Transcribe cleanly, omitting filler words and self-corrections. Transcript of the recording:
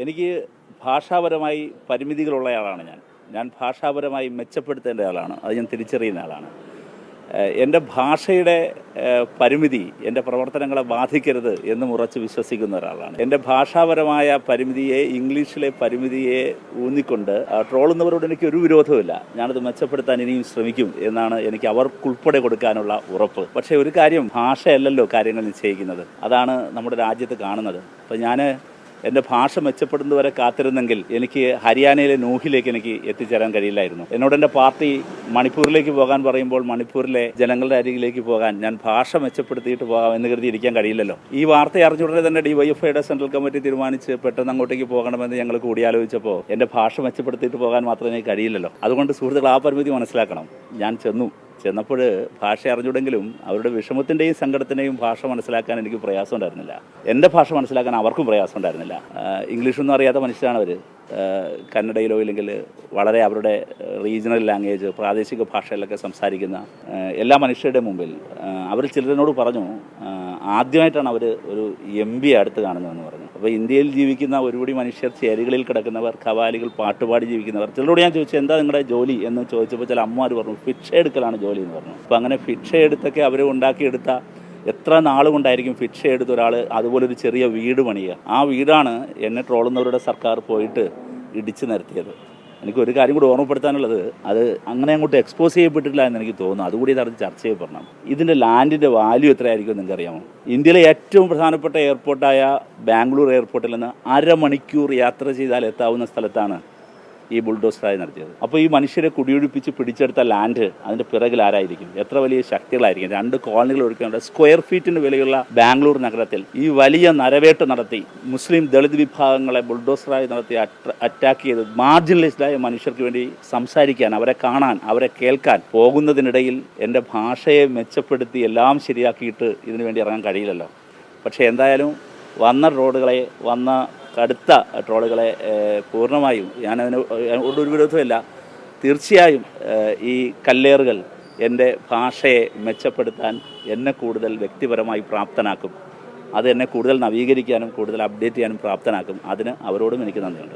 എനിക്ക് ഭാഷാപരമായി പരിമിതികളുള്ളയാളാണ് ഞാൻ. ഞാൻ ഭാഷാപരമായി മെച്ചപ്പെടുത്തേണ്ട ആളാണ്. അത് ഞാൻ തിരിച്ചറിയുന്ന ആളാണ്. എൻ്റെ ഭാഷയുടെ പരിമിതി എൻ്റെ പ്രവർത്തനങ്ങളെ ബാധിക്കരുത് എന്നും ഉറച്ച് വിശ്വസിക്കുന്ന ഒരാളാണ്. എൻ്റെ ഭാഷാപരമായ പരിമിതിയെ, ഇംഗ്ലീഷിലെ പരിമിതിയെ ഊന്നിക്കൊണ്ട് ട്രോളുന്നവരോട് എനിക്ക് ഒരു വിരോധവുമില്ല. ഞാനത് മെച്ചപ്പെടുത്താൻ ഇനിയും ശ്രമിക്കും എന്നാണ് എനിക്ക് അവർക്കുൾപ്പെടെ കൊടുക്കാനുള്ള ഉറപ്പ്. പക്ഷേ ഒരു കാര്യം, ഭാഷയല്ലല്ലോ കാര്യങ്ങൾ നിശ്ചയിക്കുന്നത്. അതാണ് നമ്മുടെ രാജ്യത്ത് കാണുന്നത്. അപ്പോൾ ഞാൻ എൻ്റെ ഭാഷ മെച്ചപ്പെടുന്നതുവരെ കാത്തിരുന്നെങ്കിൽ എനിക്ക് ഹരിയാനയിലെ നൂഹിലേക്ക് എനിക്ക് എത്തിച്ചേരാൻ കഴിയില്ലായിരുന്നു. എന്നോട് എൻ്റെ പാർട്ടി മണിപ്പൂരിലേക്ക് പോകാൻ പറയുമ്പോൾ മണിപ്പൂരിലെ ജനങ്ങളുടെ അരികിലേക്ക് പോകാൻ ഞാൻ ഭാഷ മെച്ചപ്പെടുത്തിയിട്ട് പോകാം എന്ന് കരുതി ഇരിക്കാൻ കഴിയില്ലല്ലോ. ഈ വാർത്ത അറിഞ്ഞുടനെ തന്നെ DYFIയുടെ സെൻട്രൽ കമ്മിറ്റി തീരുമാനിച്ച് പെട്ടെന്ന് അങ്ങോട്ടേക്ക് പോകണമെന്ന് ഞങ്ങൾ കൂടിയാലോചിച്ചപ്പോൾ എൻ്റെ ഭാഷ മെച്ചപ്പെടുത്തിയിട്ട് പോകാൻ മാത്രമേ കഴിയില്ലല്ലോ. അതുകൊണ്ട് സുഹൃത്തുക്കൾ, ആ പരിമിതി മനസ്സിലാക്കണം. ഞാൻ ചെന്നപ്പോൾ ഭാഷ അറിഞ്ഞുണ്ടെങ്കിലും അവരുടെ വിഷമത്തിൻ്റെയും സങ്കടത്തിൻ്റെയും ഭാഷ മനസ്സിലാക്കാൻ എനിക്ക് പ്രയാസം ഉണ്ടായിരുന്നില്ല. എൻ്റെ ഭാഷ മനസ്സിലാക്കാൻ അവർക്കും പ്രയാസം ഉണ്ടായിരുന്നില്ല. ഇംഗ്ലീഷൊന്നും അറിയാത്ത മനുഷ്യരാണ് അവർ. കന്നഡയിലോ ഇല്ലെങ്കിൽ വളരെ അവരുടെ റീജിയണൽ ലാംഗ്വേജ്, പ്രാദേശിക ഭാഷയിലൊക്കെ സംസാരിക്കുന്ന എല്ലാ മനുഷ്യരുടെ മുമ്പിൽ അവർ ചിലരോട് പറഞ്ഞു, ആദ്യമായിട്ടാണ് അവർ ഒരു MP അടുത്ത് കാണുന്നതെന്ന് പറഞ്ഞു. അപ്പോൾ ഇന്ത്യയിൽ ജീവിക്കുന്ന ഒരുപടി മനുഷ്യർ, ചേരികളിൽ കിടക്കുന്നവർ, ഖവാലികൾ, പാട്ടുപാടി ജീവിക്കുന്നവർ. ചിലരോട് ഞാൻ ചോദിച്ചു, എന്താ നിങ്ങളുടെ ജോലി എന്ന് ചോദിച്ചപ്പോൾ ചില അമ്മമാർ പറഞ്ഞു, ഭിക്ഷ എടുക്കലാണ് ജോലി എന്ന് പറഞ്ഞു. അപ്പോൾ അങ്ങനെ ഭിക്ഷ എടുത്തൊക്കെ അവർ ഉണ്ടാക്കിയെടുത്ത, എത്ര നാളുകൊണ്ടായിരിക്കും ഭിക്ഷ എടുത്ത ഒരാൾ അതുപോലൊരു ചെറിയ വീട് പണിയുക? ആ വീടാണ് എന്നെ ട്രോളുന്നവരുടെ സർക്കാർ പോയിട്ട് ഇടിച്ചു നിരത്തിയത്. എനിക്കൊരു കാര്യം കൂടി ഓർമ്മപ്പെടുത്താനുള്ളത്, അത് അങ്ങനെ അങ്ങോട്ട് എക്സ്പോസ് ചെയ്യപ്പെട്ടിട്ടില്ല എന്ന് എനിക്ക് തോന്നുന്നു. അതുകൂടി അത് ചർച്ച ചെയ്യപ്പെടണം. ഇതിൻ്റെ ലാൻഡിൻ്റെ വാല്യൂ എത്രയായിരിക്കും നിങ്ങൾക്ക് അറിയാമോ? ഇന്ത്യയിലെ ഏറ്റവും പ്രധാനപ്പെട്ട എയർപോർട്ടായ ബാംഗ്ലൂർ എയർപോർട്ടിൽ നിന്ന് അരമണിക്കൂർ യാത്ര ചെയ്താൽ എത്താവുന്ന സ്ഥലത്താണ് ഈ ബുൾഡോസറായി നടത്തിയത്. അപ്പോൾ ഈ മനുഷ്യരെ കുടിയൊഴിപ്പിച്ച് പിടിച്ചെടുത്ത ലാൻഡ്, അതിൻ്റെ പിറകിൽ ആരായിരിക്കും? എത്ര വലിയ ശക്തികളായിരിക്കും? 2 കോളനികൾ ഒഴിക്കേണ്ട സ്ക്വയർ ഫീറ്റിന് വിലയുള്ള ബാംഗ്ലൂർ നഗരത്തിൽ ഈ വലിയ നരവേട്ട് നടത്തി മുസ്ലിം ദളിത് വിഭാഗങ്ങളെ ബുൾഡോസറായി നടത്തി അറ്റാക്ക് ചെയ്ത് മാർജിനലൈസ്ഡായ മനുഷ്യർക്ക് വേണ്ടി സംസാരിക്കാൻ, അവരെ കാണാൻ, അവരെ കേൾക്കാൻ പോകുന്നതിനിടയിൽ എൻ്റെ ഭാഷയെ മെച്ചപ്പെടുത്തി എല്ലാം ശരിയാക്കിയിട്ട് ഇതിനു വേണ്ടി ഇറങ്ങാൻ കഴിയില്ലല്ലോ. പക്ഷേ എന്തായാലും വന്ന കടുത്ത ട്രോളുകളെ പൂർണ്ണമായും ഞാനതിന് ഒരു വിരോധമില്ല. തീർച്ചയായും ഈ കല്ലേറുകൾ എൻ്റെ ഭാഷയെ മെച്ചപ്പെടുത്താൻ എന്നെ കൂടുതൽ വ്യക്തിപരമായി പ്രാപ്തനാക്കും. അത് എന്നെ കൂടുതൽ നവീകരിക്കാനും കൂടുതൽ അപ്ഡേറ്റ് ചെയ്യാനും പ്രാപ്തനാക്കും. അതിന് അവരോടും എനിക്ക് നന്ദിയുണ്ട്.